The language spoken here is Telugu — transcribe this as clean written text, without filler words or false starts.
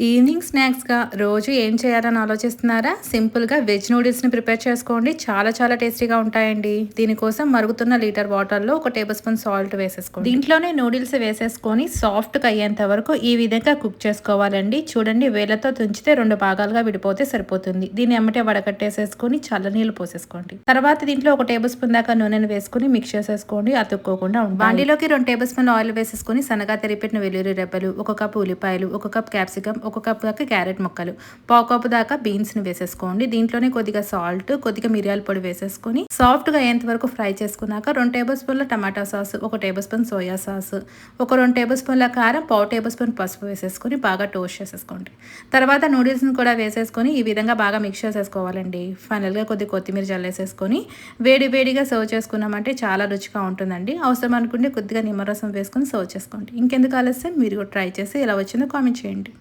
ఈవినింగ్ స్నాక్స్‌గా రోజు ఏం చేయాలని ఆలోచిస్తున్నారా? సింపుల్‌గా వెజ్ నూడిల్స్‌ని ప్రిపేర్ చేసుకోండి. చాలా టేస్టీగా ఉంటాయండి. దీనికోసం మరుగుతున్న లీటర్ వాటర్‌లో ఒక టేబుల్ స్పూన్ సాల్ట్ వేసేసుకోండి. దీంట్లోనే నూడిల్స్ వేసేసుకొని సాఫ్ట్‌గా అయ్యేంత వరకు ఈ విధంగా కుక్ చేసుకోవాలండి. చూడండి, వేళ్ళతో తుంచితే 2 భాగాలుగా విడిపోతే సరిపోతుంది. దీన్ని ఎమ్మటే వడకట్టేసేసుకొని చల్లనీళ్ళు పోసేసుకోండి. తర్వాత దీంట్లో ఒక టేబుల్ స్పూన్ దాకా నూనెను వేసుకొని మిక్స్ చేసేసుకోండి. అతుక్కోకుండా ఉంటాయి. బాండీలోకి 2 టేబుల్ స్పూన్ల ఆయిల్ వేసేసుకొని సన్నగా తరిగిపెట్టిన వెల్లుల్లి రెబ్బలు, 1 కప్ ఉల్లిపాయలు, 1 కప్ క్యాప్సికమ్, 1 కప్ దాకా క్యారెట్ ముక్కలు, పావు కప్పు దాకా బీన్స్ని వేసేసుకోండి. దీంట్లోనే కొద్దిగా సాల్ట్, కొద్దిగా మిరియాల పొడి వేసేసుకొని సాఫ్ట్గా అయ్యేంత వరకు ఫ్రై చేసుకున్నాక 2 టేబుల్ స్పూన్ల టమాటా sauce, 1 table spoon soya sauce, ఒక 2 టేబుల్ స్పూన్ల కారం, పావు టేబుల్ స్పూన్ పసుపు వేసేసుకొని బాగా టోస్ట్ చేసేసుకోండి. తర్వాత నూడిల్స్ని కూడా వేసేసుకొని ఈ విధంగా బాగా మిక్స్ చేసేసుకోవాలండి. ఫైనల్గా కొద్దిగా కొత్తిమీర జల్లేసేసుకొని వేడిగా సర్వ్ చేసుకున్నామంటే చాలా రుచిగా ఉంటుందండి. అవసరం అనుకుంటే కొద్దిగా నిమ్మరసం వేసుకొని సర్వ్ చేసుకోండి. ఇంకెందుకు ఆలస్యం, మీరు కూడా ట్రై చేసి ఎలా వచ్చిందో కామెంట్ చేయండి.